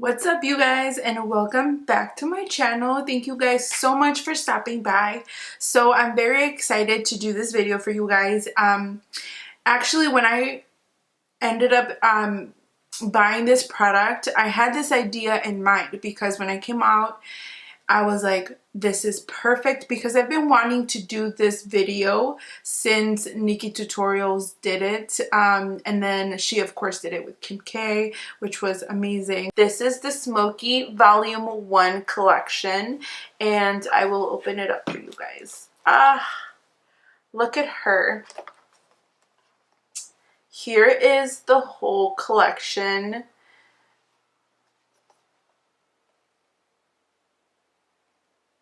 What's up, you guys, and welcome back to my channel. Thank you guys so much for stopping by. So I'm very excited to do this video for you guys. Actually, when I ended up buying this product, I had this idea in mind because when I came out, I was like, this is perfect, because I've been wanting to do this video since Nikki Tutorials did it. And then she of course did it with Kim K, which was amazing. This is the Smokey Volume 1 collection, and I will open it up for you guys. Look at her. Here is the whole collection.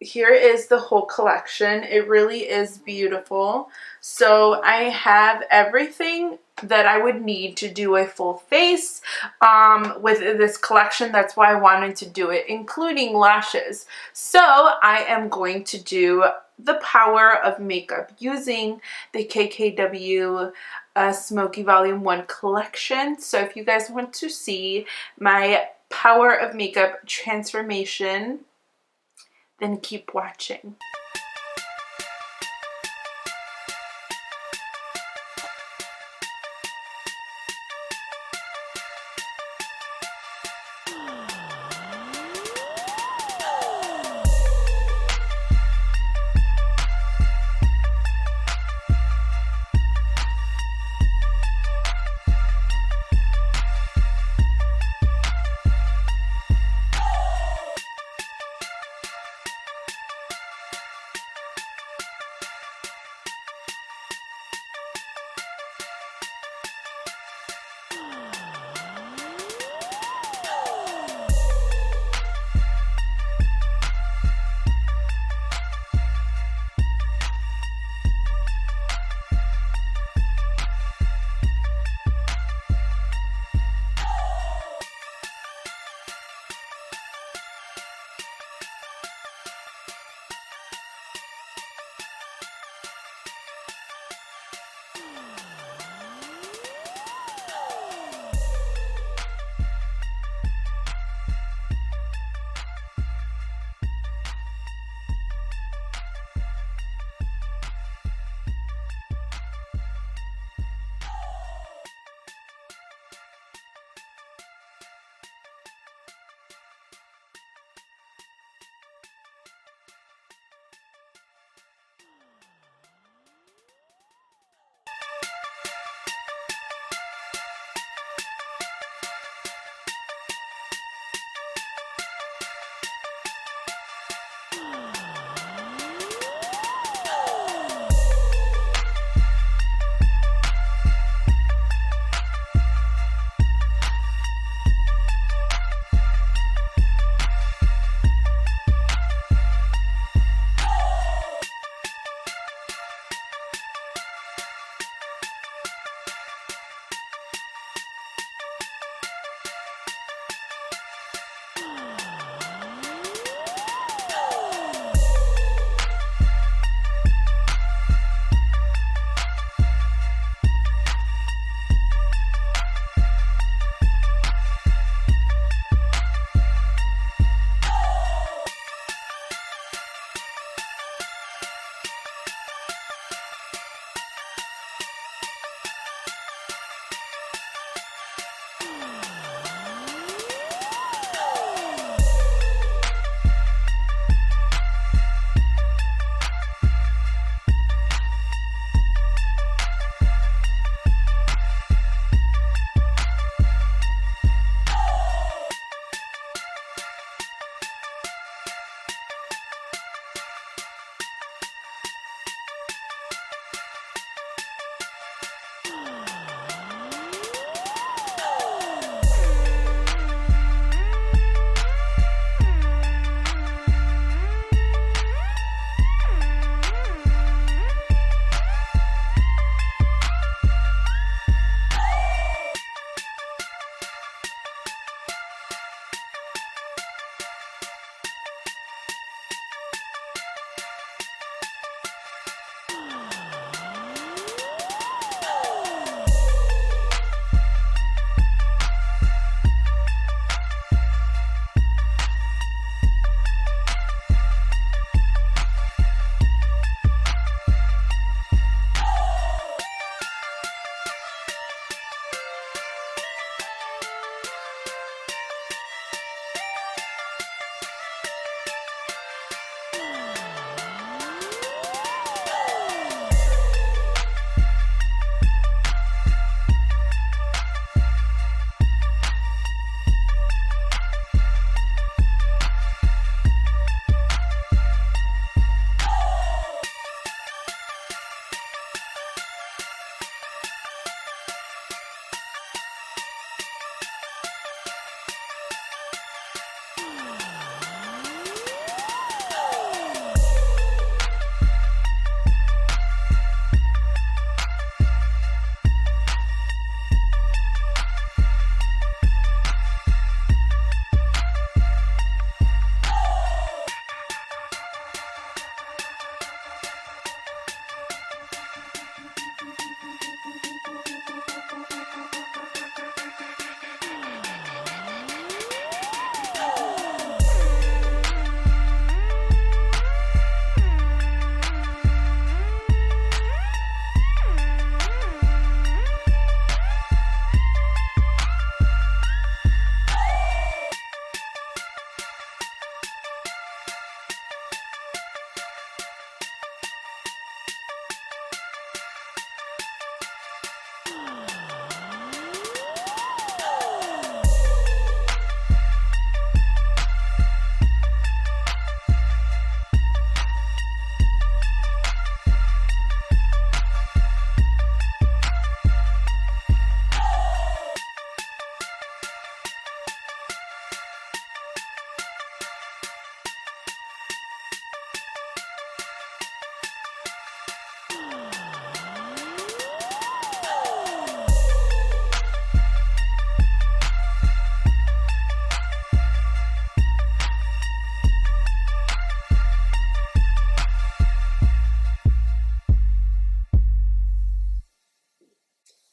Here is the whole collection. It really is beautiful. So I have everything that I would need to do a full face with this collection. That's why I wanted to do it, including lashes. So I am going to do the power of makeup using the KKW Smokey Volume 1 collection. So if you guys want to see my power of makeup transformation, then keep watching.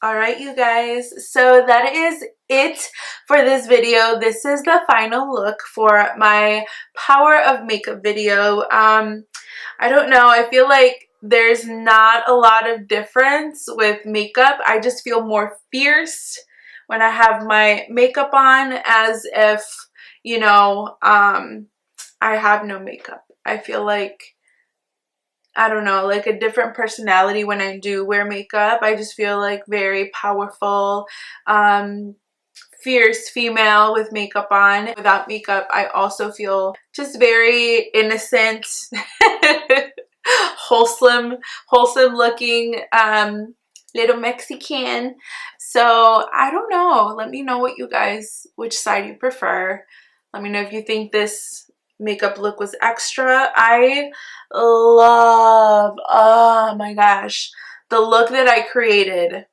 Alright, you guys, so that is it for this video. This is the final look for my Power of Makeup video. I don't know, I feel like there's not a lot of difference with makeup. I just feel more fierce when I have my makeup on, as if, you know, I have no makeup. I feel like, I don't know, like a different personality when I do wear makeup. I just feel like very powerful, fierce female with makeup on. Without makeup, I also feel just very innocent, wholesome looking, little Mexican. So I don't know. Let me know what you guys, which side you prefer. Let me know if you think this makeup look was extra. I love, oh my gosh, the look that I created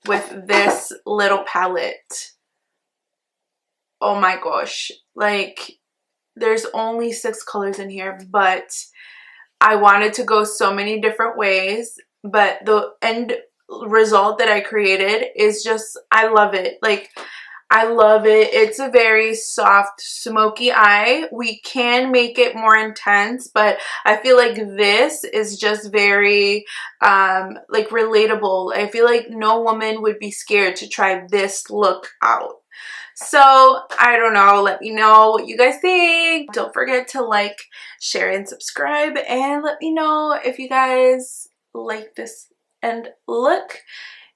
with this little palette. Oh my gosh, like there's only 6 colors in here, but I wanted to go so many different ways, but the end result that I created is just, I love it. Like, I love it. It's a very soft, smoky eye. We can make it more intense, but I feel like this is just very, like, relatable. I feel like no woman would be scared to try this look out. So, I don't know. Let me know what you guys think. Don't forget to like, share, and subscribe. And let me know if you guys like this end look.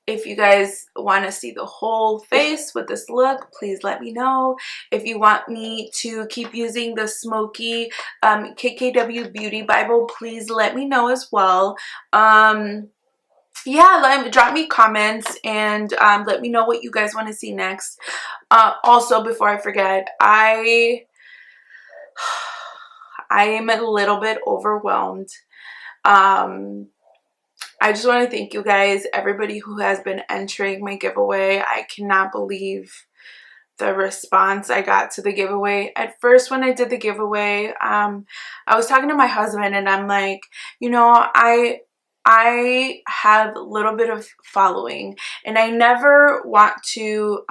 If you guys want to see the whole face with this look, please let me know. If you want me to keep using the Smokey KKW Beauty Bible, please let me know as well. Yeah, drop me comments and let me know what you guys want to see next. Also, before I forget, I am a little bit overwhelmed. I just want to thank you guys, everybody who has been entering my giveaway. I cannot believe the response I got to the giveaway. At first, when I did the giveaway, I was talking to my husband and I'm like, you know, I have a little bit of following and I never want to,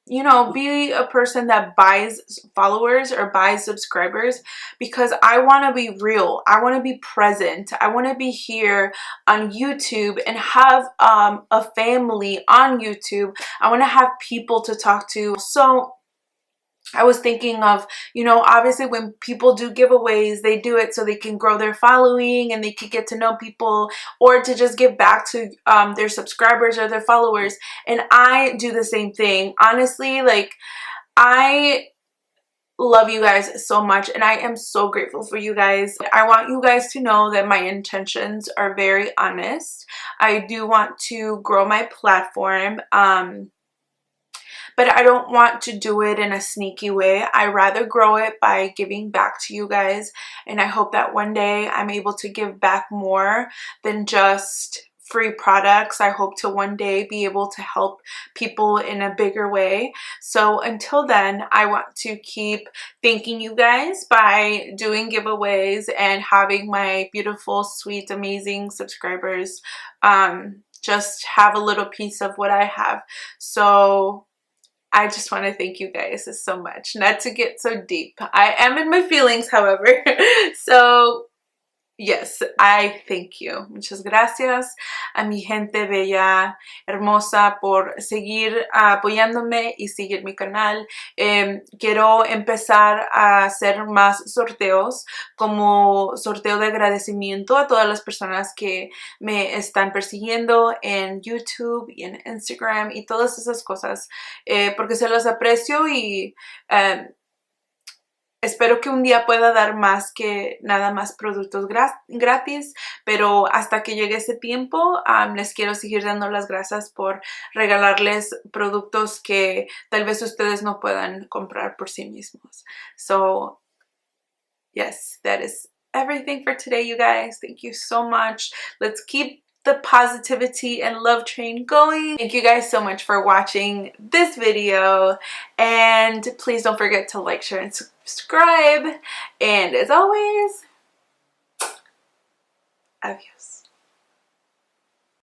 you know, be a person that buys followers or buys subscribers, because I want to be real. I want to be present. I want to be here on YouTube and have a family on YouTube. I want to have people to talk to. So I was thinking of, you know, obviously when people do giveaways, they do it so they can grow their following and they can get to know people, or to just give back to their subscribers or their followers. And I do the same thing. Honestly, like, I love you guys so much and I am so grateful for you guys. I want you guys to know that my intentions are very honest. I do want to grow my platform. But I don't want to do it in a sneaky way. I rather grow it by giving back to you guys. And I hope that one day I'm able to give back more than just free products. I hope to one day be able to help people in a bigger way. So until then, I want to keep thanking you guys by doing giveaways and having my beautiful, sweet, amazing subscribers just have a little piece of what I have. So I just want to thank you guys so much. Not to get so deep. I am in my feelings, however. So, yes, I thank you. Muchas gracias a mi gente bella, hermosa, por seguir apoyándome y seguir mi canal. Quiero empezar a hacer más sorteos, como sorteo de agradecimiento a todas las personas que me están persiguiendo en YouTube y en Instagram y todas esas cosas, porque se los aprecio y espero que un día pueda dar más que nada más productos gratis, pero hasta que llegue ese tiempo, les quiero seguir dando las gracias por regalarles productos que tal vez ustedes no puedan comprar por sí mismos. So, yes, that is everything for today, you guys. Thank you so much. Let's keep the positivity and love train going. Thank you guys so much for watching this video, and please don't forget to like, share, and subscribe. And as always, adios.